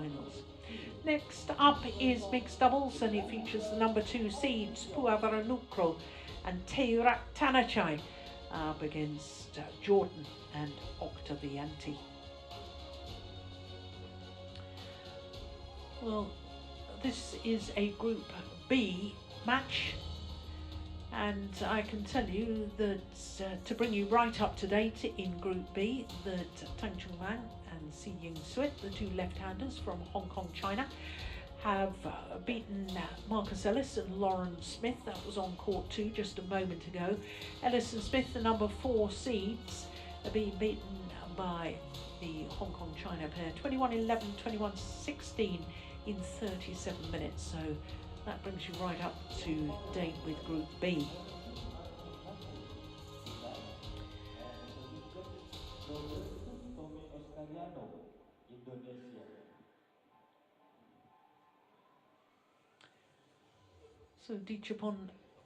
finals. Next up is mixed doubles, and it features the number 2 seeds Puavaranukroh and Taerattanachai up against Jordan and Oktavianti. Well, this is a Group B match, and I can tell you that to bring you right up to date in Group B, that Tang Chunwang and Si Ying Suet, the two left-handers from Hong Kong, China, have beaten Marcus Ellis and Lauren Smith. That was on court 2 just a moment ago. Ellis and Smith, the number 4 seeds, are being beaten by the Hong Kong China pair 21-11, 21-16 in 37 minutes. So that brings you right up to date with Group B. So Dichapon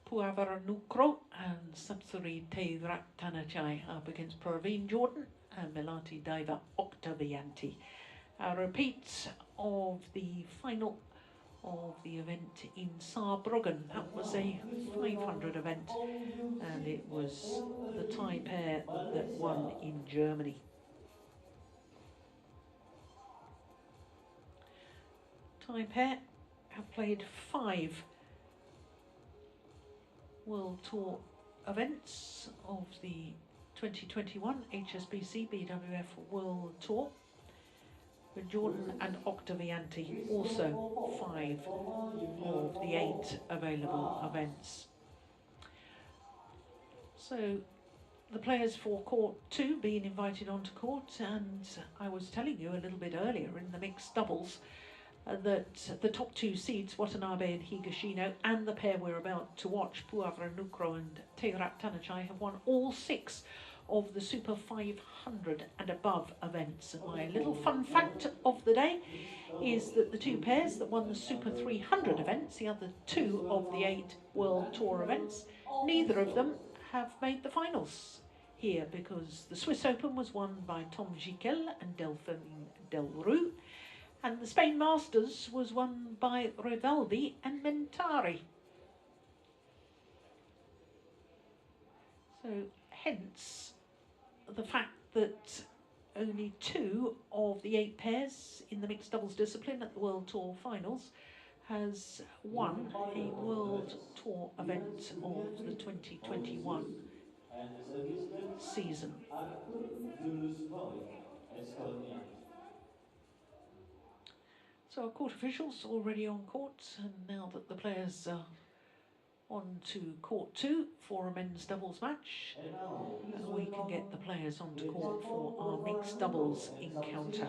Puavaranukroh and Sapsari Taerattanachai up against Praveen Jordan and Melati Daiva Oktavianti. A repeat of the final of the event in Saarbrücken. That was a 500 event, and it was the Thai pair that won in Germany. Thai pair have played 5 World Tour events of the 2021 HSBC BWF World Tour, with Jordan and Oktavianti also 5 of the 8 available events. So the players for court 2 being invited onto court, and I was telling you a little bit earlier in the mixed doubles that the top 2 seeds, Watanabe and Higashino, and the pair we're about to watch, Puavaranukroh and Taerattanachai, have won all 6 of the Super 500 and above events. And my little fun fact of the day is that the 2 pairs that won the Super 300 events, the other 2 of the 8 World Tour events, neither of them have made the finals here, because the Swiss Open was won by Tom Jikel and Delphine Delroux, and the Spain Masters was won by Rivaldi and Mentari. So hence the fact that only 2 of the 8 pairs in the mixed doubles discipline at the World Tour finals has won a World Tour event of the 2021 season. So our court officials already on court, and now that the players are on to court 2 for a men's doubles match, we can get the players onto court for our mixed doubles encounter.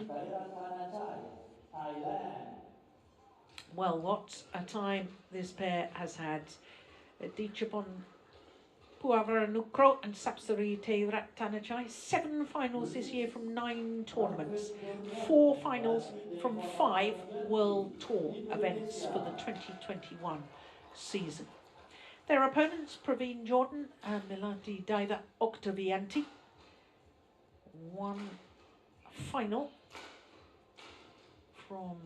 Well, what a time this pair has had. Dichapon Puavaranukroh and Sapsari Taerattanachai, 7 finals this year from 9 tournaments, 4 finals from 5 World Tour events for the 2021 season. Their opponents, Praveen Jordan and Melati Daiva Oktavianti, 1 final from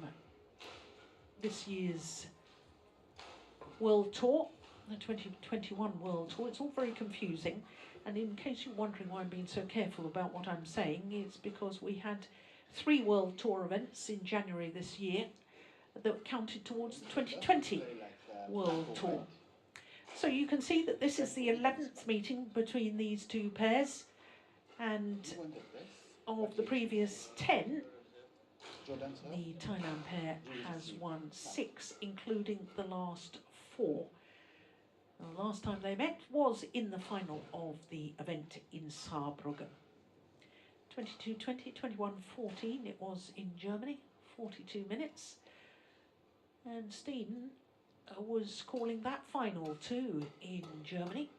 this year's World Tour, the 2021 World Tour. It's all very confusing, and in case you're wondering why I'm being so careful about what I'm saying, it's because we had 3 World Tour events in January this year that counted towards the 2020 World Tour. So you can see that this is the 11th meeting between these 2 pairs, and of the previous 10, the Thailand pair has won 6, including the last 4. The last time they met was in the final of the event in Saarbrücken. 22-20, 21-14, it was in Germany, 42 minutes. And Steen was calling that final too in Germany.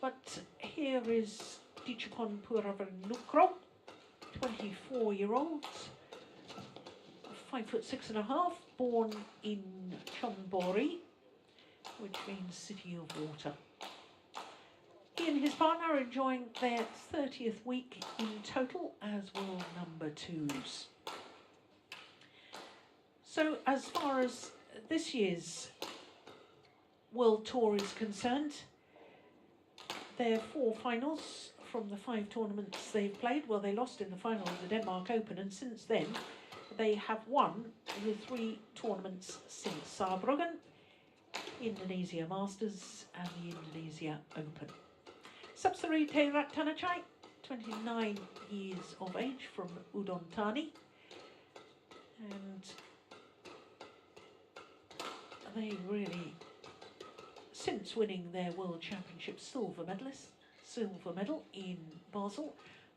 But here is Dichapon Puavaranukroh, 24-year-old, 5'6½", born in Chonburi, which means City of Water. He and his partner are enjoying their 30th week in total as world number 2s. So as far as this year's World Tour is concerned, there are 4 finals from the 5 tournaments they've played. Well, they lost in the final of the Denmark Open, and since then they have won the 3 tournaments since Saarbrücken, Indonesia Masters and the Indonesia Open. Subsidiary Taerattanachai, 29 years of age, from Udon Thani, and they really, since winning their World Championships silver medal in Basel,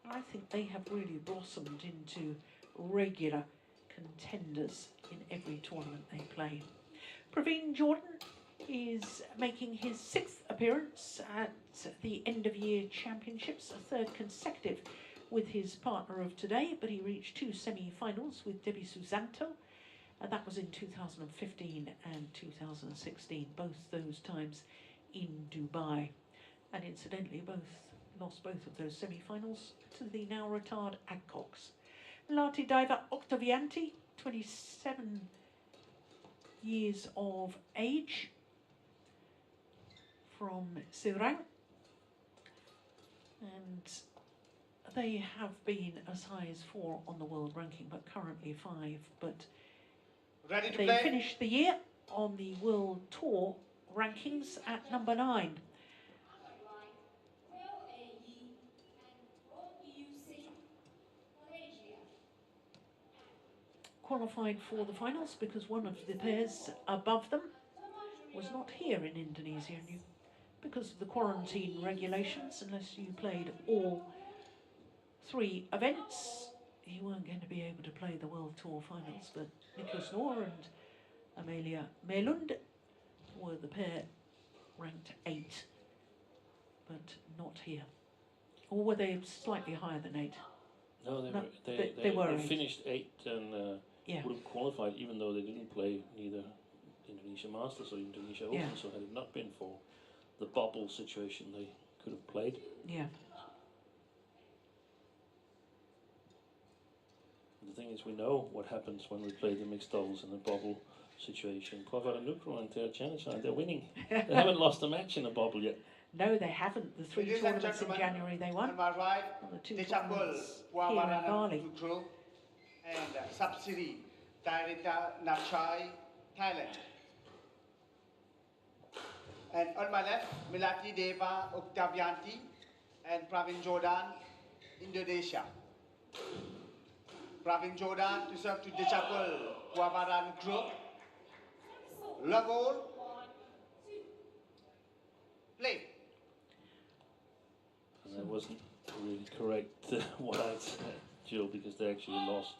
I think they have really blossomed into regular contenders in every tournament they play. Praveen Jordan is making his 6th appearance at the end-of-year championships, a 3rd consecutive with his partner of today, but he reached 2 semi-finals with Debbie Susanto, and that was in 2015 and 2016, both those times in Dubai. And incidentally, lost both of those semi-finals to the now retired Adcox. Lati diver Oktavianti, 27 years of age, from Sudirman, and they have been as high as 4 on the world ranking, but currently 5. But they finished the year on the World Tour rankings at number 9. Qualified for the finals because one of the pairs above them was not here in Indonesia, and because of the quarantine regulations, unless you played all 3 events, you weren't going to be able to play the World Tour finals. But Nicholas Noor and Amelia Melund were the pair ranked 8, but not here. Or were they slightly higher than 8? No, they were they 8. Finished 8 and would have qualified, even though they didn't play neither Indonesia Masters or Indonesia Open. So had it not been for the bubble situation, they could have played. Yeah. The thing is, we know what happens when we play the mixed doubles in a bubble situation. Puavaranukroh and Taerattanachai, they're winning. They haven't lost a match in a bubble yet. No, they haven't. The 3 tournaments in January they won. Right, and the 2 tournaments here in Bali. And subsidiary Taerattanachai, Thailand. And on my left, Milati Deva Oktavianti and Praveen Jordan, Indonesia. Praveen Jordan to serve to Dechapol Puavaranukroh. Love all. Play. And that wasn't really correct what I said, Jill, because they actually lost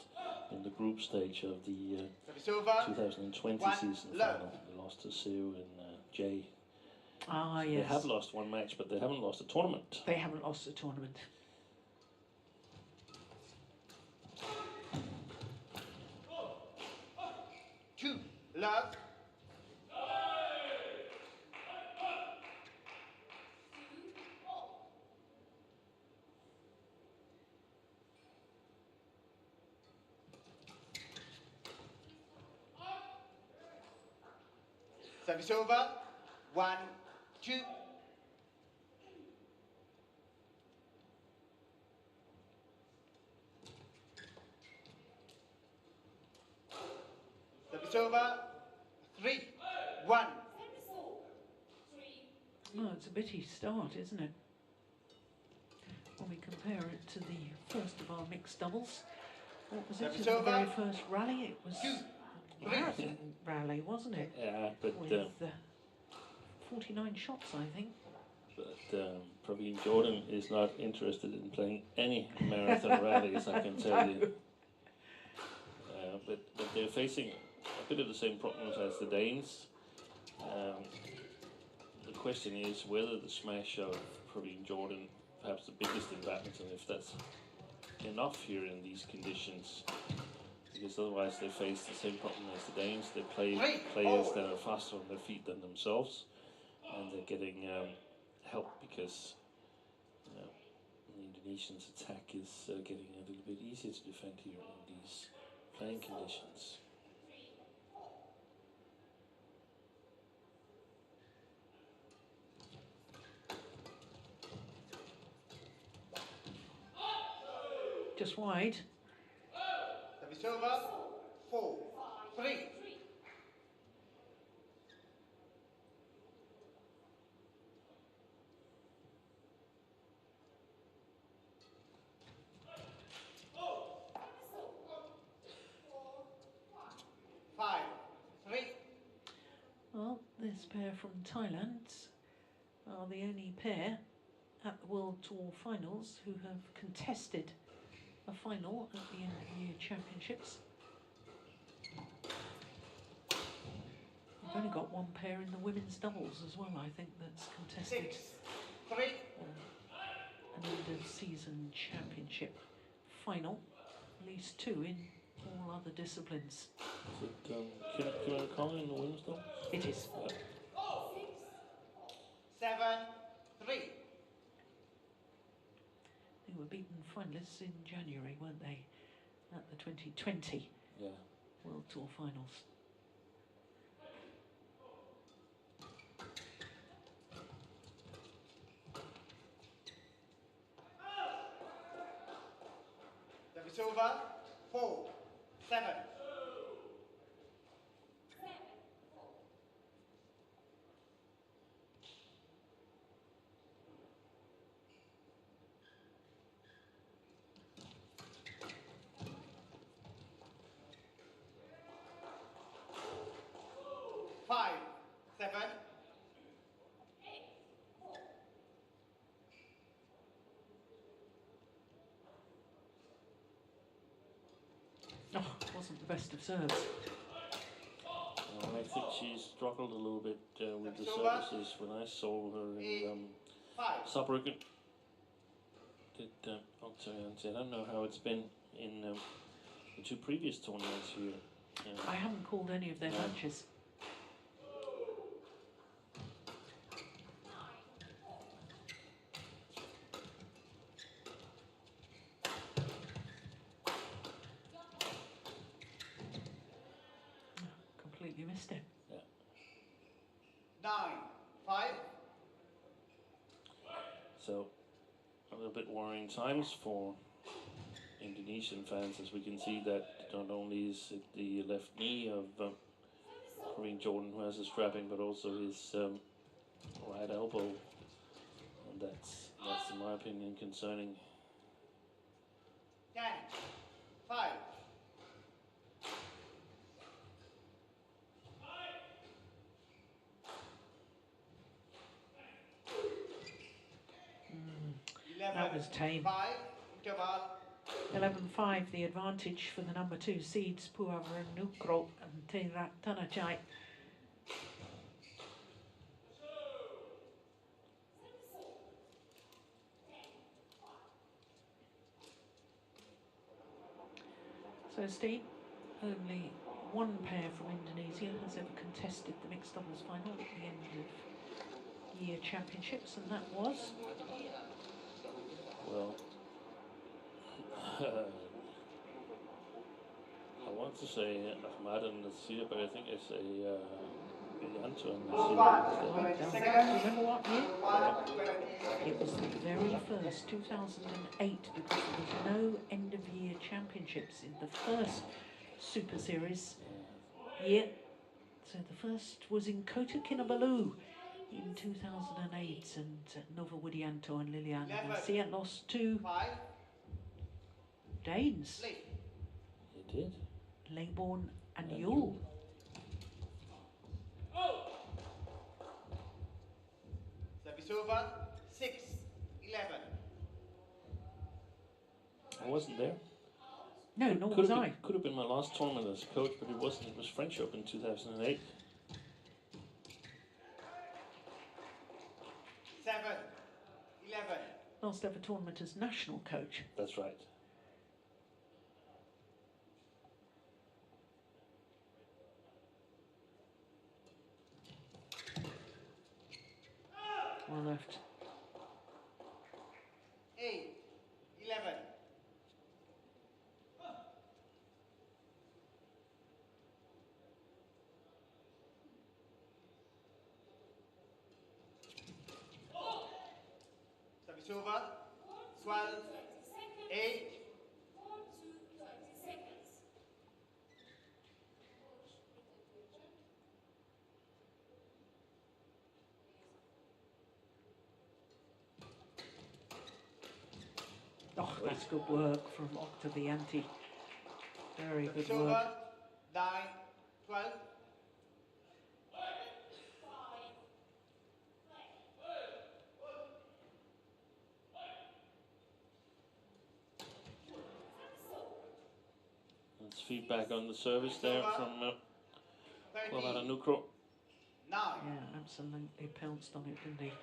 in the group stage of the 2020 season final. They lost to Sue and Jay. Ah, so yes. They have lost 1 match, but they haven't lost a tournament. They haven't lost a tournament. Two, love. Service over. 1, 2. Service over. 3, 1. Oh, it's a bitty start, isn't it? When we compare it to the first of our mixed doubles. What was it? The very first rally? It was a marathon rally, wasn't it? Yeah, but with 49 shots, I think. But Praveen Jordan is not interested in playing any marathon rallies, I can tell you. But they're facing a bit of the same problems as the Danes. The question is whether the smash of Praveen Jordan, perhaps the biggest in badminton, if that's enough here in these conditions. Because otherwise they face the same problem as the Danes. They play players that are faster on their feet than themselves, and they're getting help because the Indonesians' attack is getting a little bit easier to defend here in these playing conditions. just wide. Service over. 4-3. Well, this pair from Thailand are the only pair at the World Tour finals who have contested a final at the end of year championships. We've only got one pair in the women's doubles as well, I think, that's contested 6-3. an end of season championship final. At least two in all other disciplines. Is it Puavaranukroh in the women's doubles? It is. Yeah. 7-3. They were beaten finalists in January, weren't they? At the 2020 Yeah. World Tour finals. Service over. 4-7. Oh, wasn't the best of serves. I think she struggled a little bit with the services when I saw her in Saarbrücken. Did Oktavianti. I don't know how it's been in the two previous tournaments here. I haven't called any of their matches. Completely missed it. Yeah. 9-5. So a little bit worrying times for Indonesian fans, as we can see that not only is it the left knee of Jordan who has a strapping, but also his right elbow, and that's in my opinion concerning. 10-5. That was tame. 11-5, the advantage for the number 2 seeds, Puavaranukroh and Taerattanachai. So, Steve, only one pair from Indonesia has ever contested the mixed doubles final at the end of year championships, and that was? Well, I want to say Ahmad and Nasir, but I think it's a Bianto and Nasir. Remember what year? It was the very first, 2008, because there was no end of year championships in the first Super Series year. So the first was in Kota Kinabalu in 2008, and Nova Widianto and Liliana Garcia lost to Danes. He did. Laybourne and Yule. Service over. 6-11. I wasn't there. No, nor was I. Could have been my last tournament as coach, but it wasn't. It was French Open 2008. 7-11. Last ever tournament as national coach. That's right. Well left. 8-11. Service over. 12-8. That's good work from Oktavianti. Very good Service work. over. 9-12. That's feedback on the service there from 13. Puavaranukroh. 9. Yeah, absolutely pounced on it, didn't he?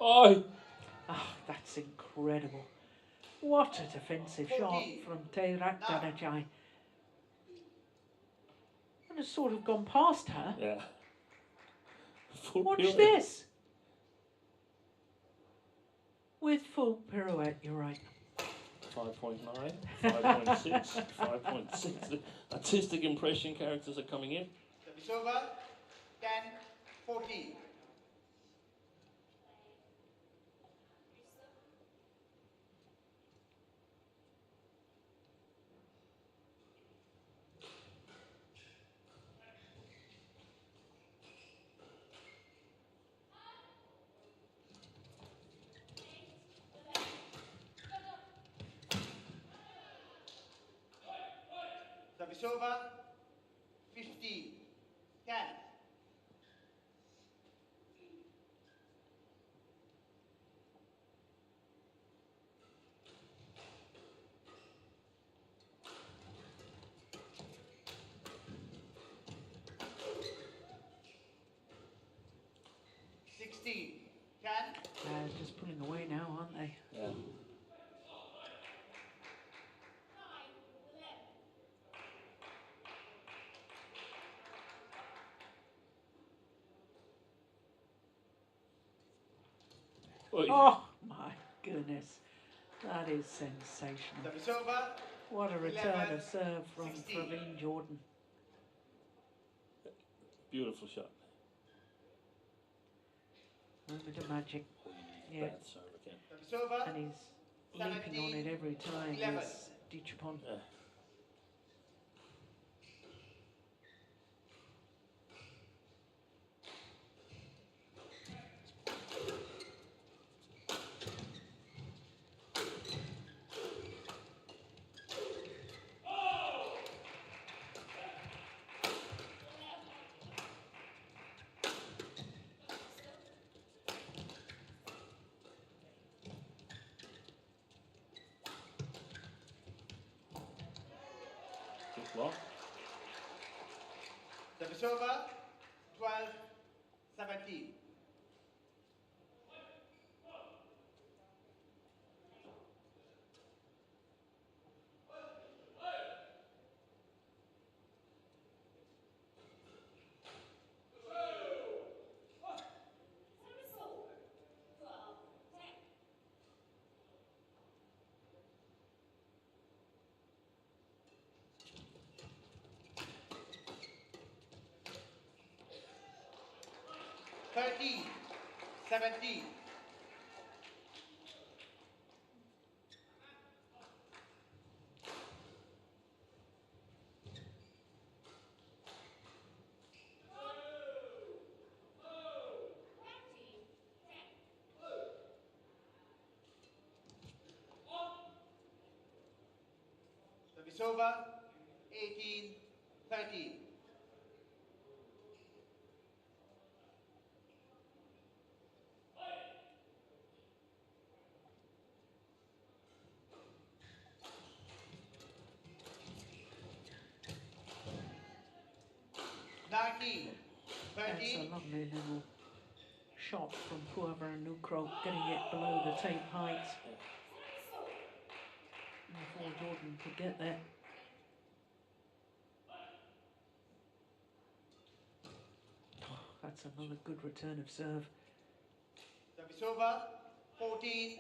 Oh! Ah, that's incredible. What a defensive shot from Taerattanachai. And has sort of gone past her. Yeah. Full Watch pirouette. this. With full pirouette, you're right. 5.9, 5.6, 5.6. The artistic impression characters are coming in. Service over. 10-14. Service over. 15-10. Just pulling away now, aren't they? Yeah. Oi. Oh my goodness. That is sensational. Service over. What a return 11, of serve from 16. Praveen Jordan. Beautiful shot. Moment of magic. Yeah. Bad serve again. Service over. And he's leaping on it every time. 11. Is Dichapon. Yeah. Good block. Service over. 12-17. Thirteen, 17. Service over. 18-13. That's a lovely little shot from Puavaranukroh, getting it below the tape height. Before Jordan could get there. Oh, that's another good return of serve. Service over. 14-19.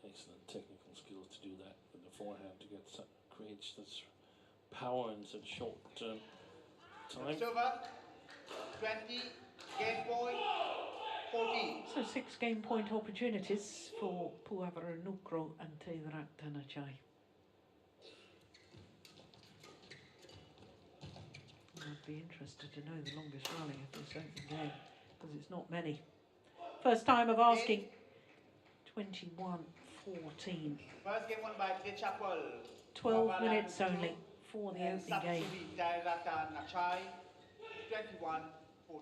Excellent technical skills to do that with the forehand to get create such power in such short time. Service over. 20. Game point. 14. So 6 game point opportunities for Puavaranukroh and Taerattanachai. I'd be interested to know the longest rally of this opening game, because it's not many. First time of asking. 21-14. First game won by Chapel. 12 minutes only for the opening game. Taerattanachai, 21-14.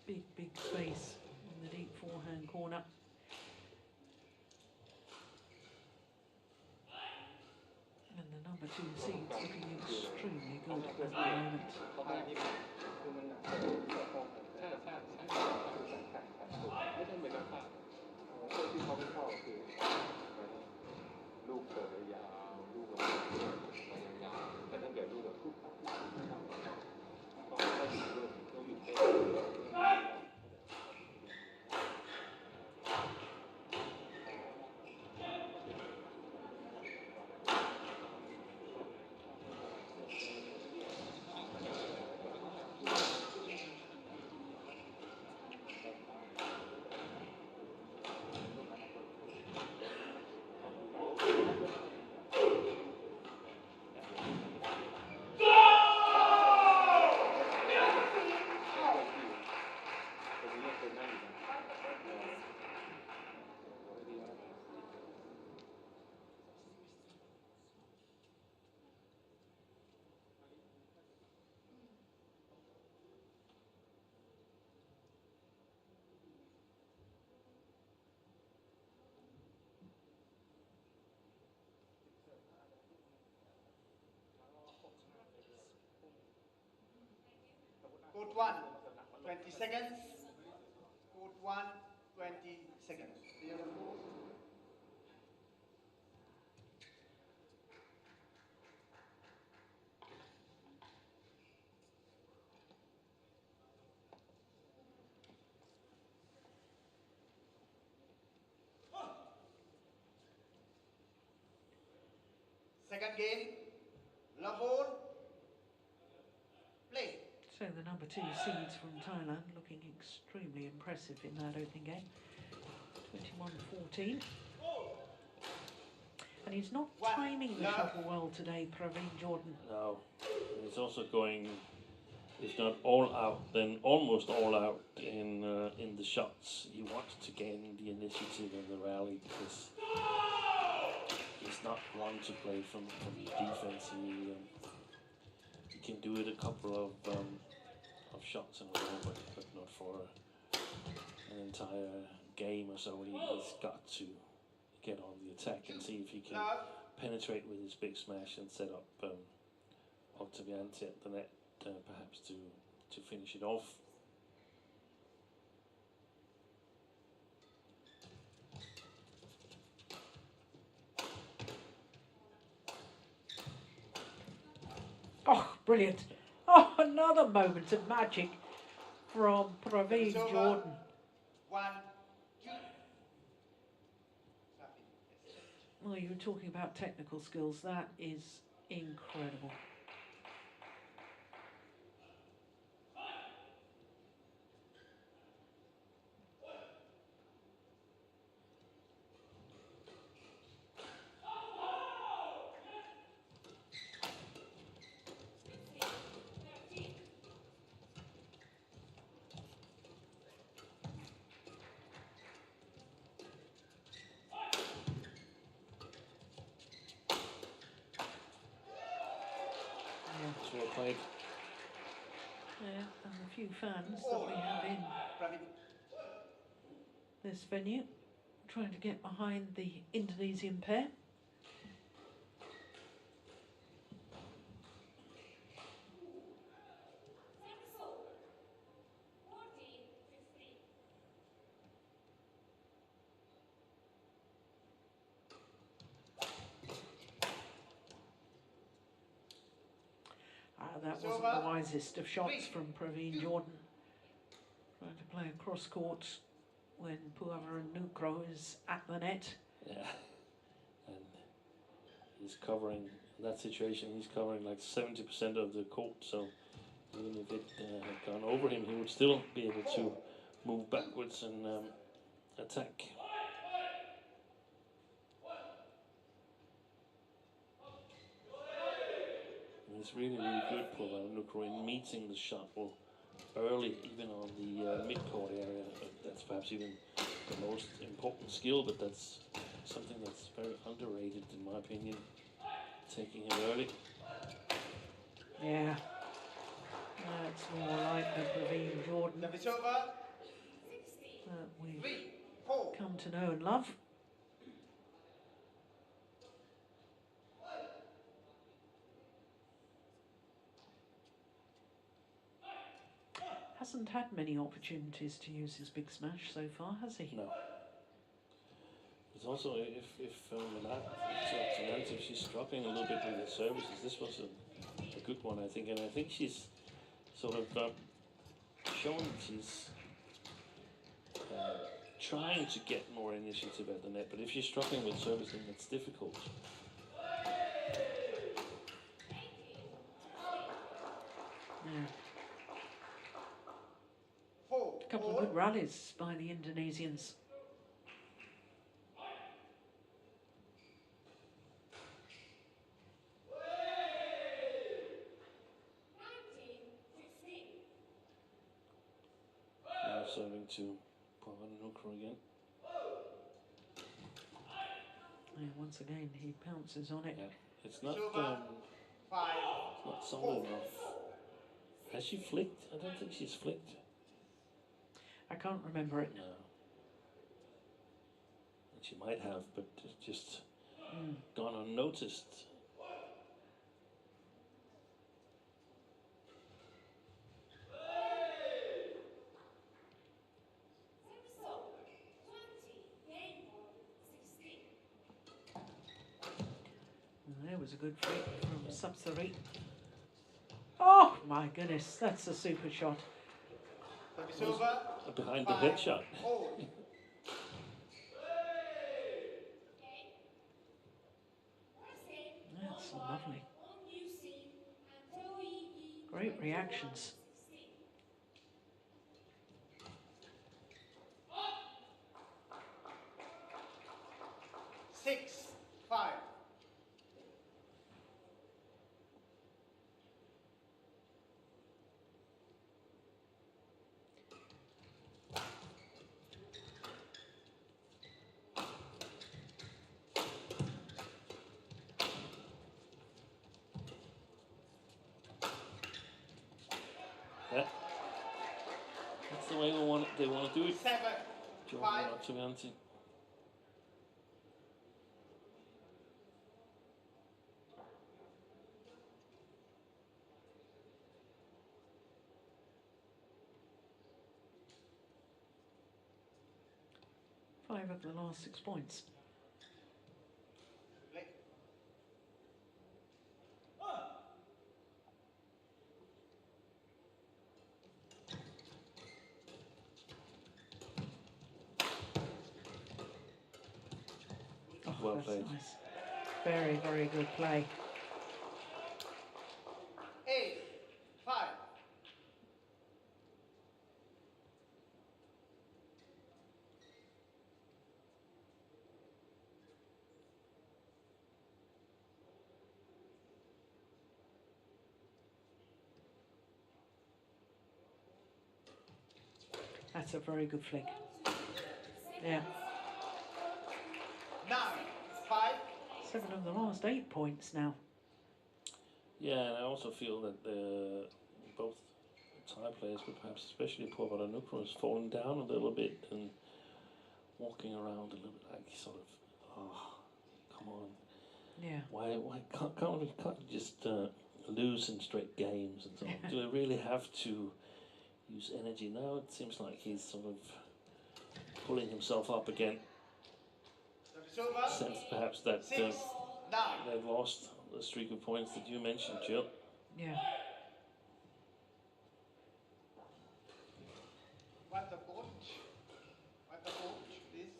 Big space in the deep forehand corner. And the number 2 seed's looking extremely good at the moment. Court 1, 20 seconds. Court 1, 20 seconds. Second game, Lahore, play. So the number 2 seeds from Thailand looking extremely impressive in that opening game. 21-14. And he's not timing the shuttle well today, Praveen Jordan. No, he's also going, if not all out, then almost all out in the shots. He wants to gain the initiative in the rally because he's not one to play from defense. He can do it a couple of shots in a row, but not for an entire game or so. He's got to get on the attack and see if he can penetrate with his big smash and set up Oktavianti at the net, perhaps to finish it off. Oh, brilliant. Oh, another moment of magic from Praveen Jordan. 1, 2. Well, you were talking about technical skills. That is incredible. Well played. Yeah, and a few fans that we have in this venue trying to get behind the Indonesian pair. That wasn't the wisest of shots from Praveen Jordan. Trying to play across court when Puavaranukroh is at the net. Yeah, and he's covering, in that situation, he's covering like 70% of the court, so even if it had gone over him, he would still be able to move backwards and attack. And he's really, really good, Puavaranukroh, in meeting the shuttle early, even on the mid-court area. That's perhaps even the most important skill, but that's something that's very underrated, in my opinion, taking him early. Yeah. That's more like the Praveen Jordan that we've come to know and love. Hasn't had many opportunities to use his big smash so far, has he? No. It's also, if Taerattanachai, she's struggling a little bit with the services. This was a good one, I think, and I think she's sort of shown that she's trying to get more initiative at the net, but if she's struggling with service, then it's difficult. Yeah. A couple of good rallies by the Indonesians. Now serving to Puavaranukroh again. Yeah, once again, he pounces on it. Yeah. It's not solid enough. Has she flicked? I don't think she's flicked. I can't remember it. No. And she might have, but it's just gone unnoticed. There was a good flick from Sapsari. Oh my goodness, that's a super shot. Behind the headshot. That's lovely. Great reactions. Yeah. That's the way they want to do it. Oktavianti. Five of the last 6 points. Oh, Well that's played. nice. Very, very good play. 8-5. That's a very good flick. Yeah. 9-5. 7 of the last 8 points now. Yeah, and I also feel that both Thai players, but perhaps especially Puavaranukroh, has fallen down a little bit and walking around a little bit like sort of, oh, come on. Yeah. Why can't we just lose in straight games and so on? Do we really have to use energy? Now it seems like he's sort of pulling himself up again. Sense perhaps that they've lost the streak of points that you mentioned, Jill. Yeah. What the coach? What the coach, please?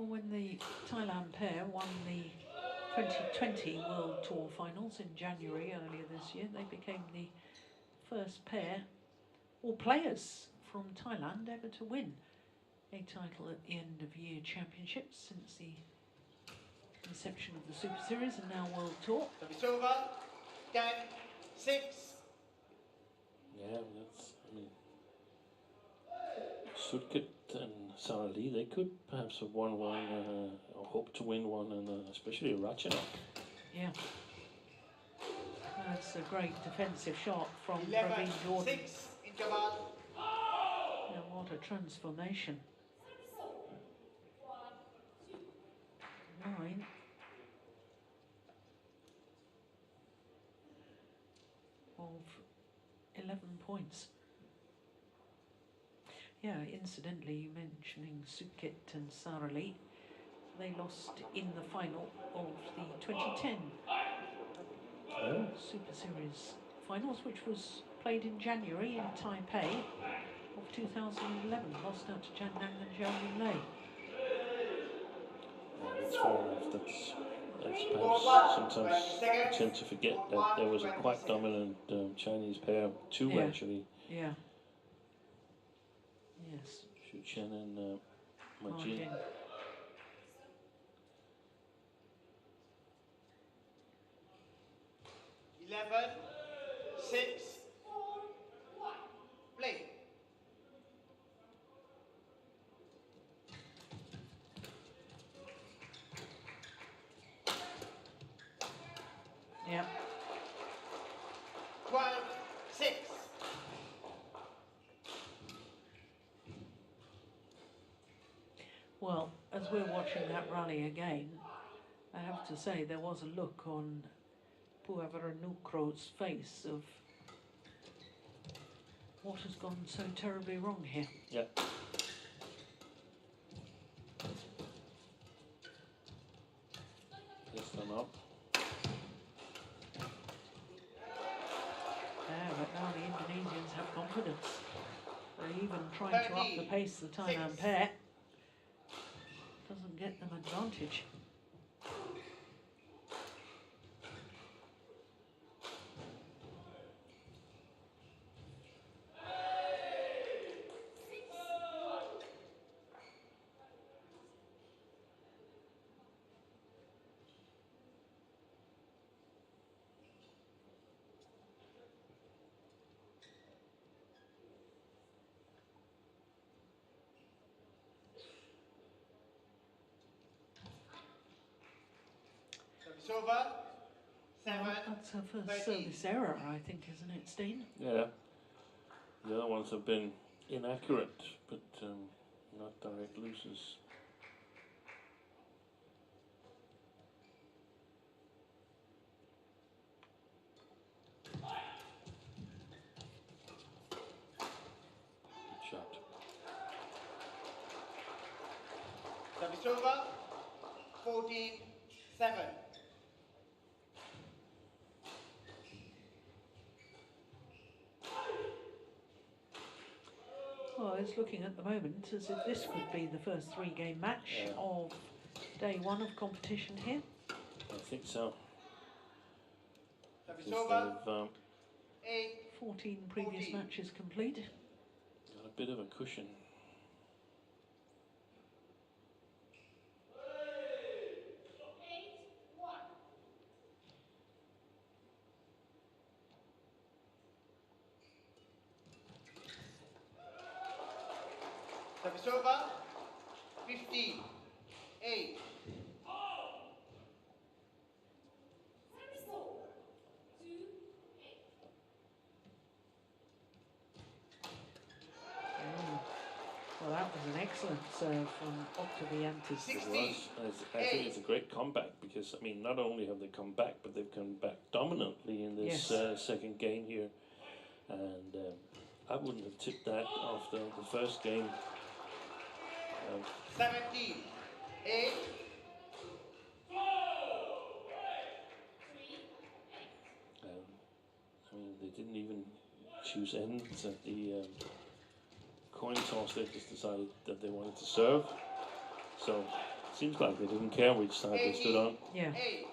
Well, when the Thailand pair won the 2020 World Tour finals in January earlier this year, they became the first pair or players from Thailand ever to win a title at the end of year championships since the inception of the Super Series and now World Tour. Service over. 10-6. Yeah, that's, I mean, Sudkit and Sara Lee, they could perhaps have won one, or hope to win one, and especially Ratchanok. Yeah. That's a great defensive shot from Praveen Jordan. 11-6 interval. And what a transformation. 9. Of 11 points. Yeah, incidentally, you mentioning Sukit and Sara Lee, they lost in the final of the 2010 Super Series finals, which was played in January in Taipei of 2011. Lost out to Jan Nang and Zhao Yunlei. That's fair enough. That's perhaps sometimes we tend to forget that there was a quite dominant Chinese pair too, actually. Yeah. Yes. Xu Chen and Ma Jin. 11-6. Play. Yeah. 12-6. Well, as we're watching that rally again, I have to say there was a look on Puavaranukroh's face of what has gone so terribly wrong here. Yeah. Piss them up. Yeah, but now the Indonesians have confidence. They're even trying to up the pace, the Thailand pair. Doesn't get them advantage. Service over. 7. Well, that's her first 13. service error, I think, isn't it, Steen? Yeah. The other ones have been inaccurate, but not direct losers. Good shot. Service over. 14-7. Well, it's looking at the moment as if this could be the first 3-game match of day 1 of competition here. I think so. Service Because over. they've 8. 14 previous 14. matches complete. got a bit of a cushion. Service over. 15-8. Well, that was an excellent serve from Oktavianti. 16. I think it's a great comeback because, I mean, not only have they come back, but they've come back dominantly in this second game here. And I wouldn't have tipped that after the first game. 17-8. I mean, they didn't even choose ends at the coin toss. They just decided that they wanted to serve. So Seems like they didn't care which side they stood on. Yeah. 8.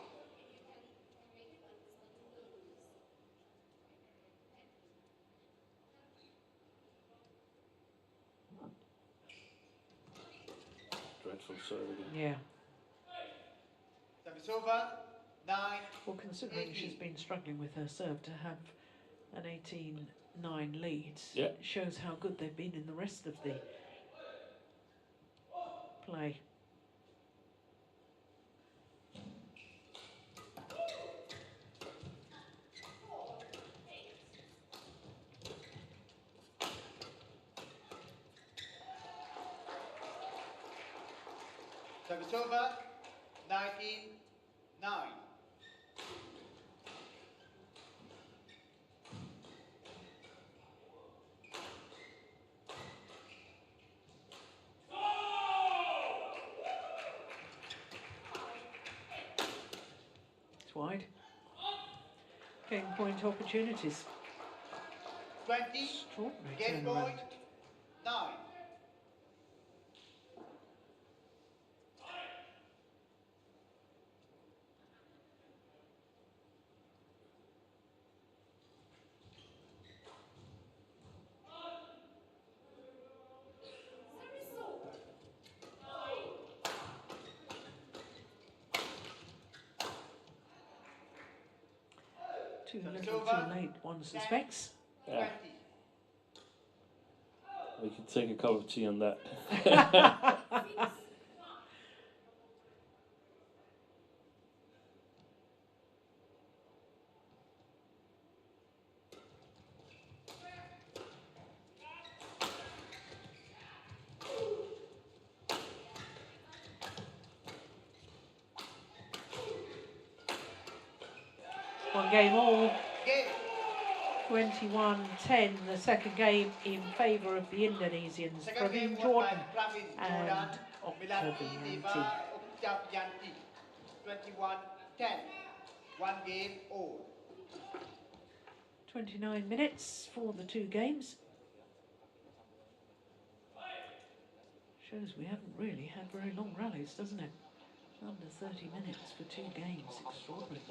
Dreadful serve again. Yeah. Service over. 9. Well, considering she's been struggling with her serve, to have an 18-9 lead, Yeah. shows how good they've been in the rest of the play. Service over. 19-9. It's wide. Game point opportunities. 20. Extraordinary Game turnaround. point. 9. Too Service little, over. too late, one suspects. Yeah. 20. We could take a cup of tea on that. 1 game all. Game. 21-10, the second game in favour of the Indonesians. Second game Praveen won by Jordan Pravin and Jordan. Milati Oktavianti. Deva Oktavianti. 21-10. 1 game all. 29 minutes for the two games. Shows we haven't really had very long rallies, doesn't it? Under 30 minutes for two games. Extraordinary.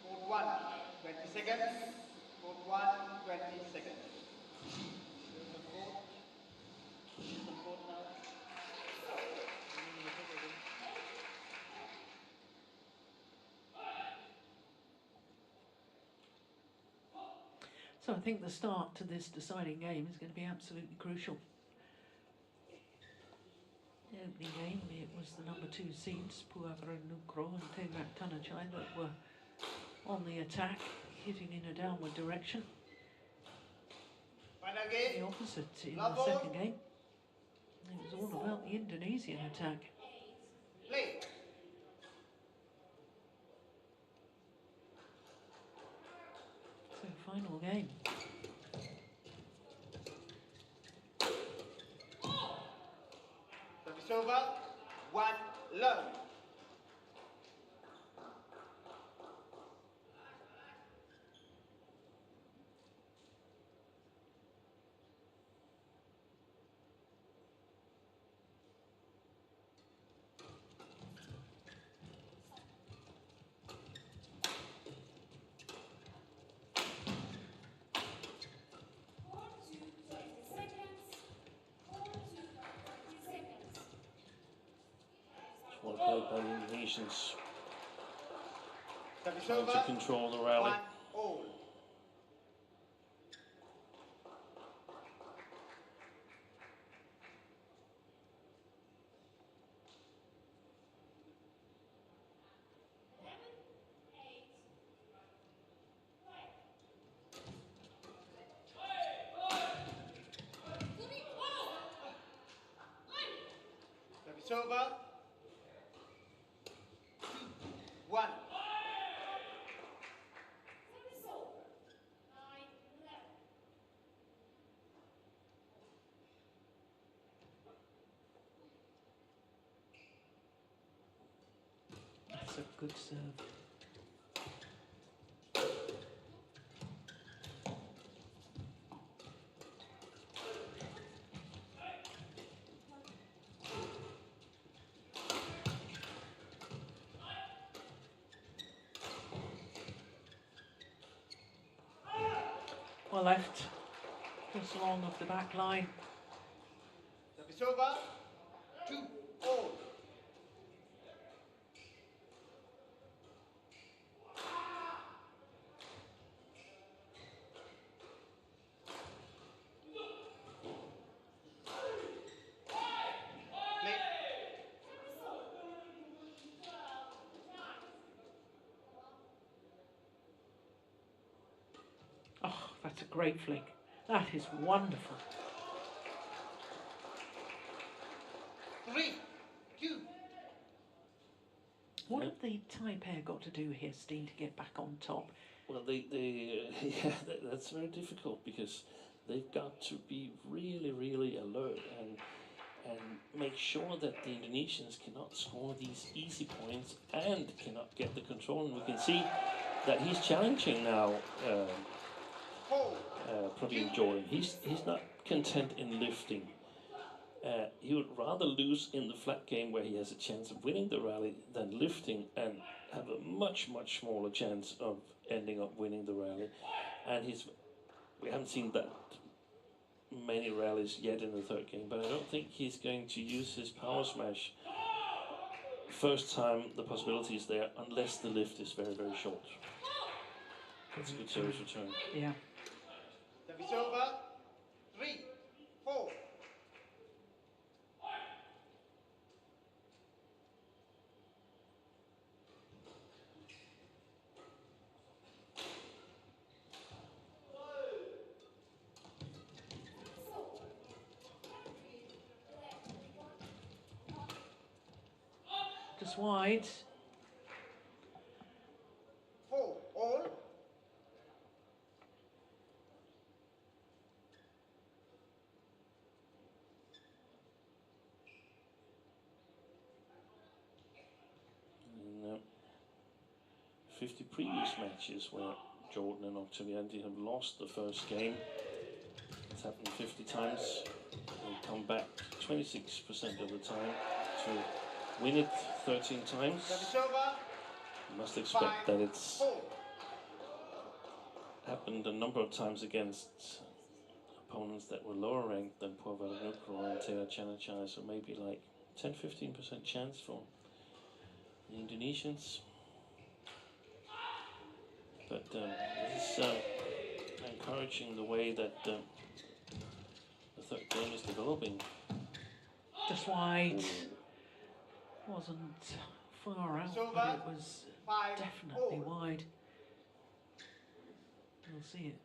Court 1, 20 seconds. Court 1, 20 seconds. Here's the court. Here's the court now. So I think the start to this deciding game is going to be absolutely crucial. The opening game, it was the number 2 seeds, Puavaranukroh and Taerattanachai, that were on the attack, hitting in a downward direction. Final The game. opposite in Love the ball. second game. It was all about the Indonesian attack. Play. So final game. Service over. 1 love. Well played by the Indonesians. Service Trying over. to control the rally. 1-all. Service over. 2-1. That's a good serve. Well left, just along off the back line. Service over. 2-all. Play. Oh, that's a great flick. That is wonderful. 3-2. What have the Thai pair got to do here, Steen, to get back on top? Well, yeah, that's very difficult because they've got to be really, really alert and make sure that the Indonesians cannot score these easy points and cannot get the control. And we can see that he's challenging now Praveen Jordan. He's not content in lifting. He would rather lose in the flat game where he has a chance of winning the rally than lifting and have a much, much smaller chance of ending up winning the rally. And we haven't seen that many rallies yet in the third game, but I don't think he's going to use his power smash first time the possibility is there, unless the lift is very, very short. That's a good service return. Yeah. Service over. 3-4. Just wide. 4-all. In 50 previous matches where Jordan and Oktavianti have lost the first game, it's happened 50 times. They come back 26% of the time to win it 13 times. Service over. You must expect that it's 5-4. happened a number of times against opponents that were lower ranked than Puavaranukroh and Taerattanachai, so maybe like 10-15% chance for the Indonesians. But this is encouraging the way that the third game is developing. Just wide. Wasn't far out, but it was definitely wide. You'll see it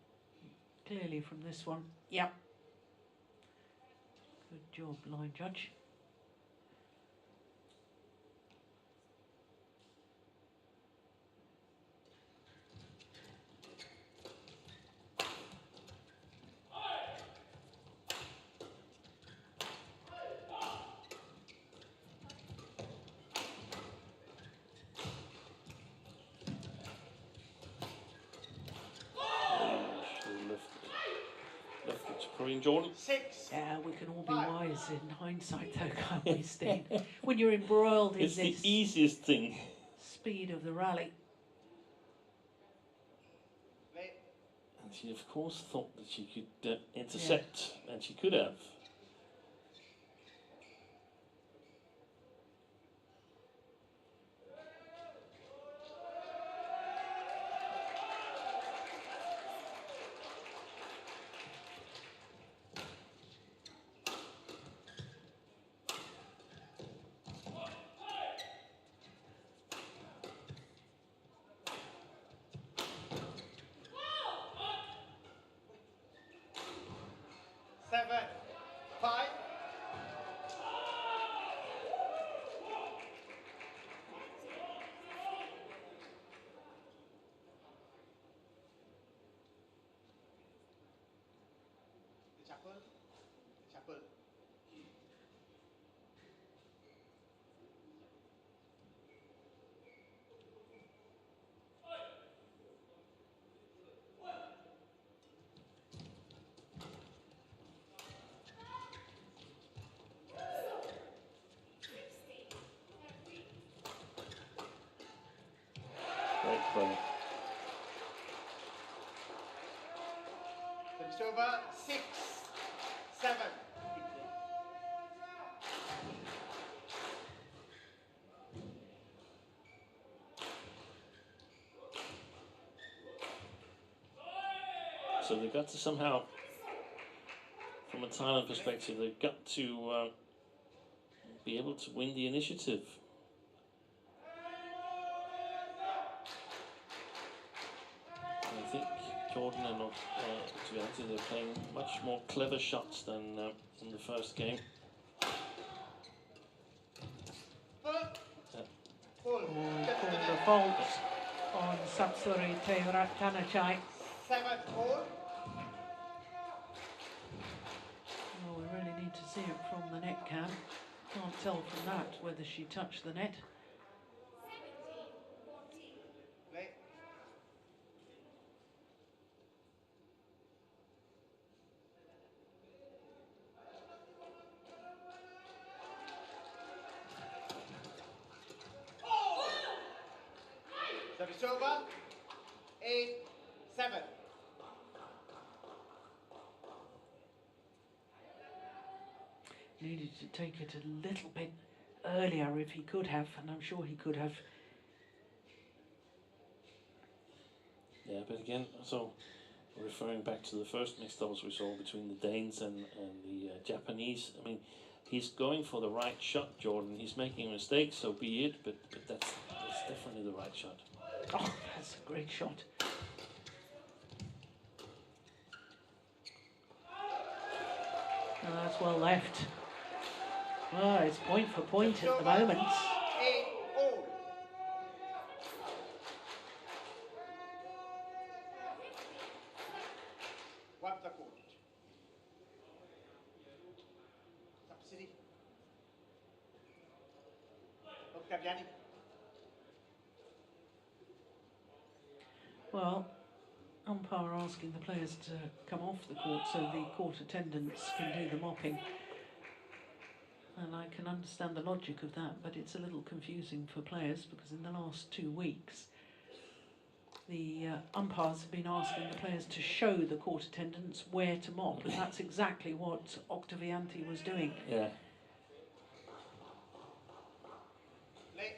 clearly from this one. Yep. Good job, line judge. Jordan. 6. Yeah, we can all be wise in hindsight though, can't we, Steen? When you're embroiled in It's this the easiest thing. speed of the rally. And she of course thought that she could intercept, and she could have. net play. It's over 6, 7. So they've got to somehow, from a Thailand perspective, they've got to be able to win the initiative. And I think Jordan and Oktavianti, they're playing much more clever shots than in the first game. Called the fault on Sapsuri Taerattanachai. 7-4. Well, we really need to see it from the net cam. Can't tell from that whether she touched the net. Play. Service over. 8-7. Needed to take it a little bit earlier if he could have, and I'm sure he could have. Yeah, but again, so referring back to the first mixed doubles we saw between the Danes and the Japanese, I mean, he's going for the right shot, Jordan. He's making a mistake, so be it, but that's definitely the right shot. Oh, that's a great shot. And that's well left. Well, it's point for point at the moment. 8-all. One the court. Subsidy. Oktavianti. Well, umpire asking the players to come off the court so the court attendants can do the mopping. And I can understand the logic of that, but it's a little confusing for players because in the last 2 weeks, the umpires have been asking the players to show the court attendants where to mop, and that's exactly what Oktavianti was doing. Yeah. Play.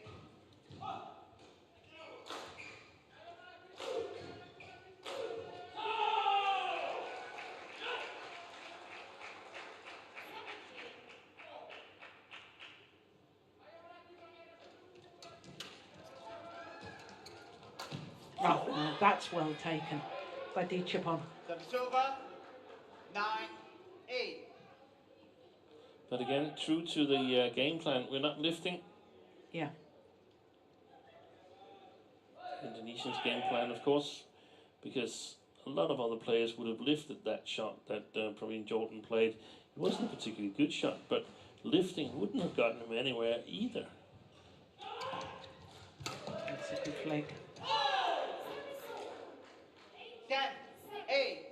Oh, no, that's well taken by Dichapon. Service over. 9-8. But again, true to the game plan, we're not lifting. Yeah. Indonesian's game plan, of course, because a lot of other players would have lifted that shot that Praveen Jordan played. It wasn't a particularly good shot, but lifting wouldn't have gotten him anywhere either. That's a good flag. 10-8.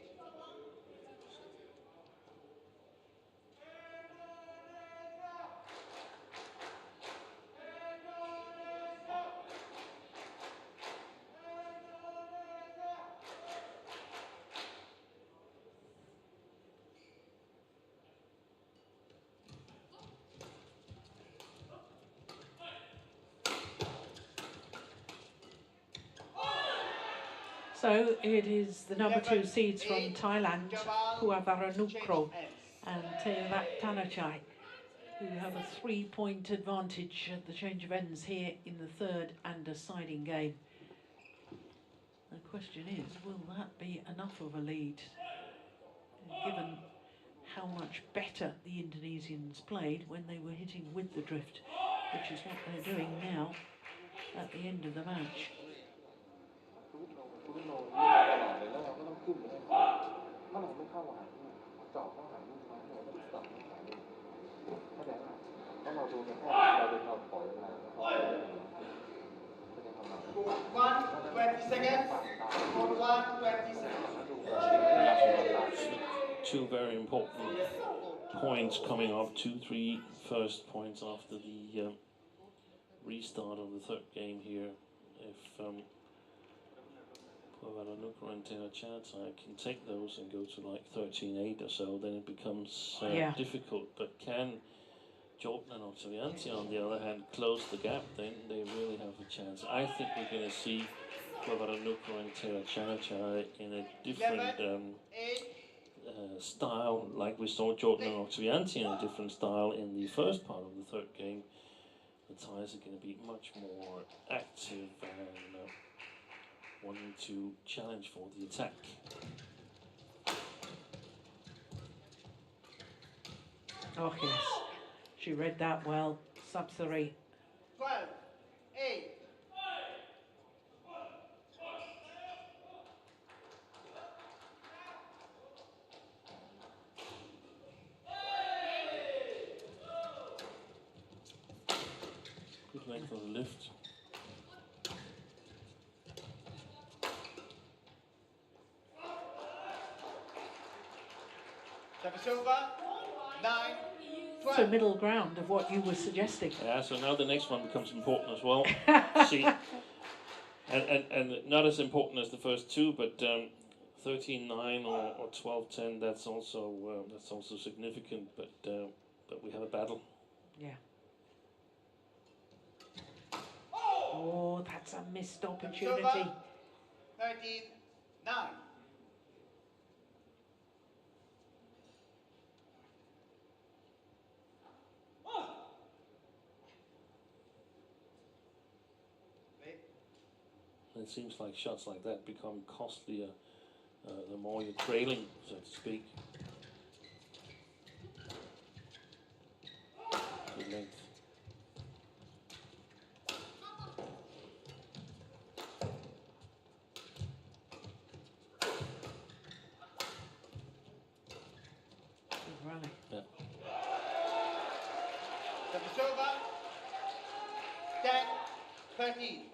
So it is the number 2 seeds from Thailand, Puavaranukroh and Taerattanachai, who have a 3-point advantage at the change of ends here in the third and deciding game. The question is, will that be enough of a lead, given how much better the Indonesians played when they were hitting with the drift, which is what they're doing now at the end of the match. Court 1, 20 seconds. Court 1, 20 seconds. Two very important points coming off, 2-3 first points after the restart of the third game here. If Puavaranukroh and Taerattanachai can take those and go to like 13-8 or so, then it becomes difficult. But can Jordan and Oktavianti, on the other hand, close the gap, then they really have a chance. I think we're going to see Puavaranukroh and Taerattanachai in a different style, like we saw Jordan and Oktavianti in a different style in the first part of the third game. The Thais are going to be much more active and wanting to challenge for the attack. Oh yes, she read that well. Sub 3. 12-8. Good length on the lift. Service over. 9-12. So middle ground of what you were suggesting. Yeah, so now the next one becomes important as well. See, and not as important as the first two, but 13-9 or 12-10. That's also significant. But we have a battle. Yeah. Oh, that's a missed opportunity. 13-9. It seems like shots like that become costlier the more you're trailing, so to speak. Good length. Good rally. Yeah. Service over. 10-13.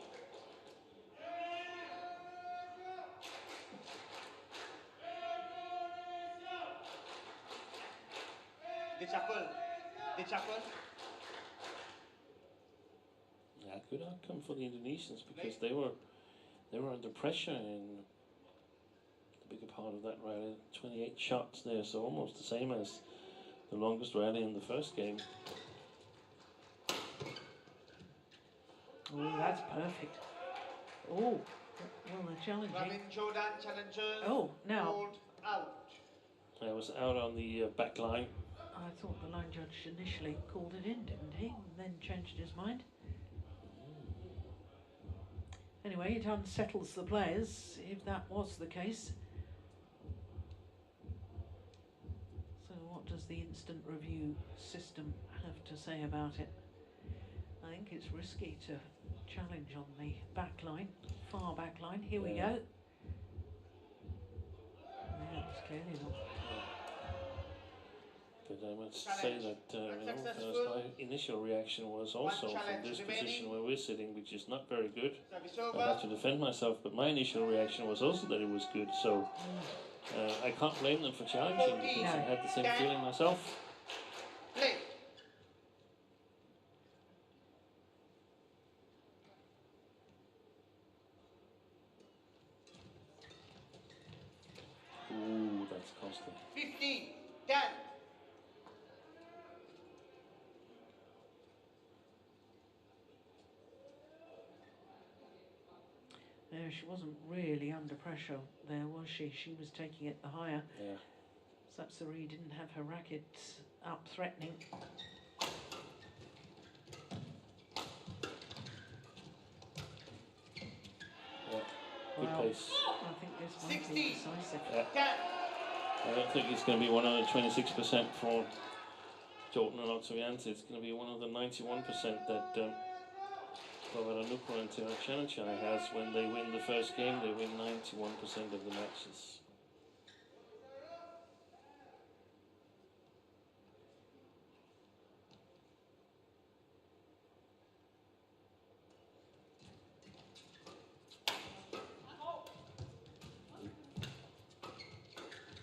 The shuffle. Yeah, good outcome for the Indonesians because they were under pressure in the bigger part of that rally. 28 shots there, so almost the same as the longest rally in the first game. Oh, that's perfect. Oh, well, they're challenging. Robin Jordan challengers. Oh, now. Ruled out. I was out on the back line. I thought the line judge initially called it in, didn't he? And then changed his mind. Anyway, it unsettles the players, if that was the case. So what does the instant review system have to say about it? I think it's risky to challenge on the back line, far back line. Here we go. Yeah, it's clearly not. But I must say that my initial reaction was also from this position where we're sitting, which is not very good. I have to defend myself, but my initial reaction was also that it was good. So I can't blame them for challenging because I had the same feeling myself. Play. Ooh, that's costly. 15-10. No, she wasn't really under pressure there, was she? She was taking it the higher. Yeah. Sapsari didn't have her racket up threatening. Yeah. Good pace. I think this might be decisive. Yeah. I don't think it's going to be 126% for Jordan and Oktavianti. It's going to be one of the 91% that Puavaranukroh and Taerattanachai has. When they win the first game, they win 91% of the matches.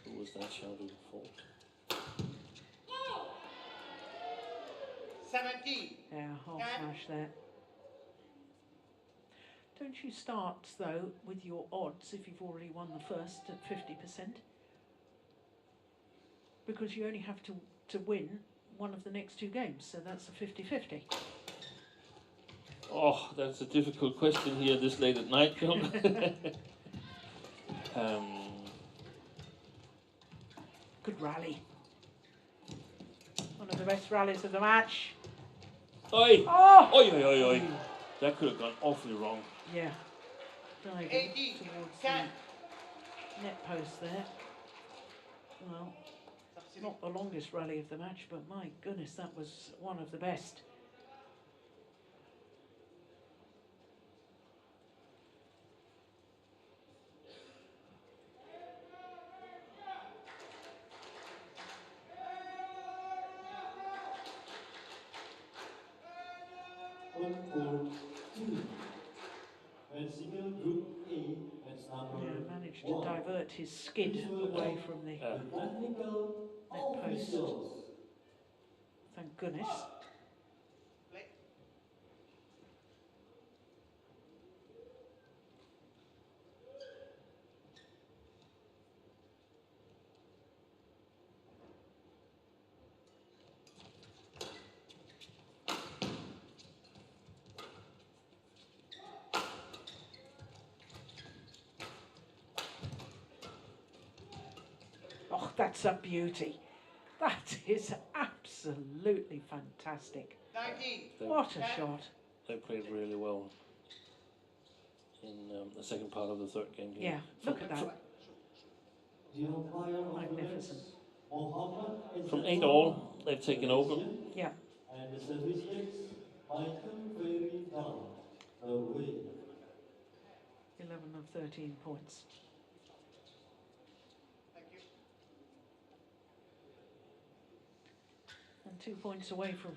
Who was that shouting for? 17. Yeah, half smash there. Don't Once you start, though, with your odds, if you've already won the first at 50%, because you only have to win one of the next two games, so that's a 50-50. Oh, that's a difficult question here this late at night, John. Good rally. One of the best rallies of the match. Oi! Oh! Oi, oi, oi, oi. That could have gone awfully wrong. Yeah. Diving 80, towards 10. the net post there. Well, not the longest rally of the match, but my goodness, that was one of the best. Yeah, managed to divert his skid away from the net post. Thank goodness. Oh, that's a beauty. That is absolutely fantastic. 19. What a shot. They played really well in the second part of the third game here. Yeah, look at that. Magnificent. From 8-all, they've taken over. Yeah. And the service takes item very down the way. 11 of 13 points. Thank you. And 2 points away from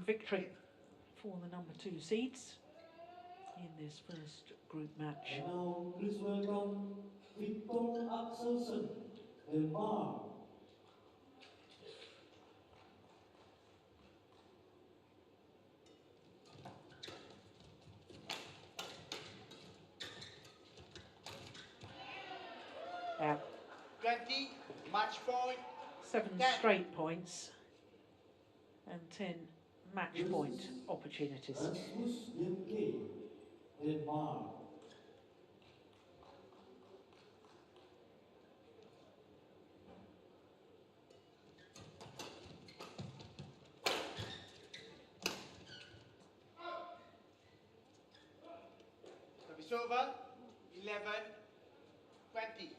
victory for the number 2 seeds in this first group match. And now please welcome Victor Axelsen, Denmark. Yeah. 20, match point. 7 10. straight points and 10 match point opportunities. Rasmus Jenke, Denmark. Service over. 11, 20.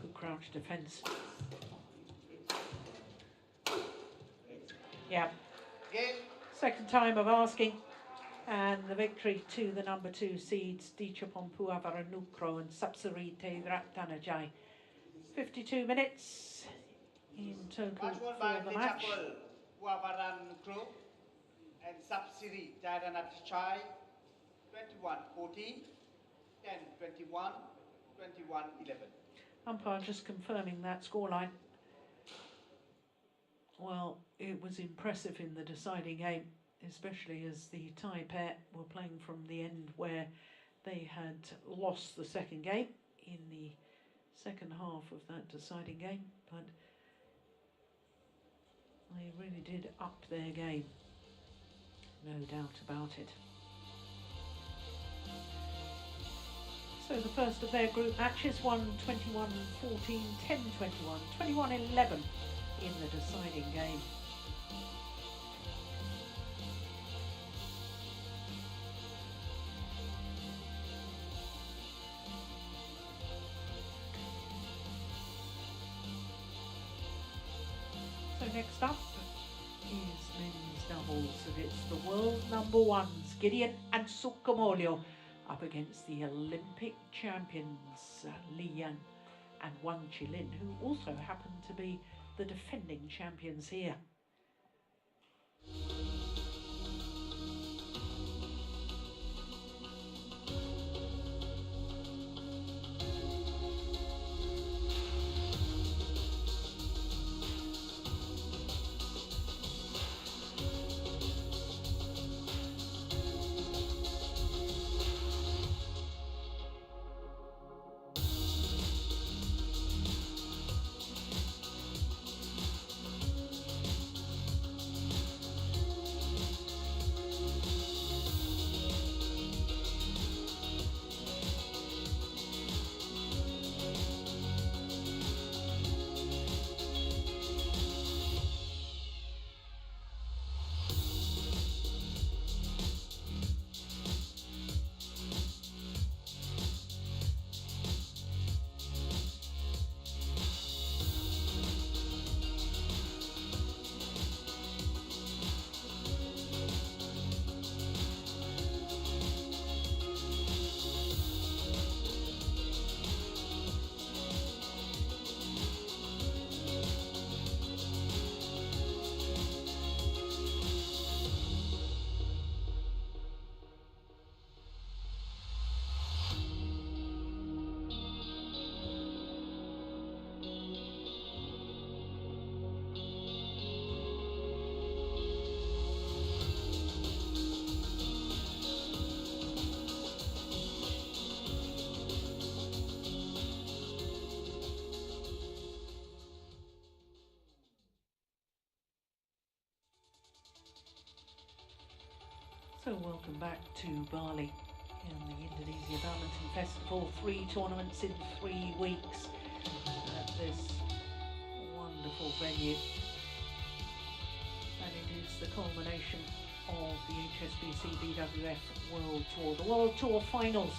Good crouch defence. Yeah. Game. Second time of asking. And the victory to the number 2 seeds, Dichapon Puavaranukroh and Sapsari Taerattanachai. 52 minutes in total Match won by for the match. Puavaranukroh and Sapsiri Taerattanachai. 21-14, 10-21, 21-11. Umpire just confirming that scoreline. Well, it was impressive in the deciding game, especially as the Thai pair were playing from the end where they had lost the second game in the second half of that deciding game, but they really did up their game, no doubt about it. So the first of their group matches won 21-14, 10-21, 21-11 in the deciding game. So next up is men's doubles, and it's the world number 1s, Gideon and Sukamolio, up against the Olympic champions, Li Yan and Wang Qilin, who also happen to be the defending champions here. So welcome back to Bali in the Indonesia Badminton Festival. 3 tournaments in 3 weeks at this wonderful venue. And it is the culmination of the HSBC BWF World Tour, the World Tour finals.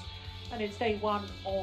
And it's day 1 of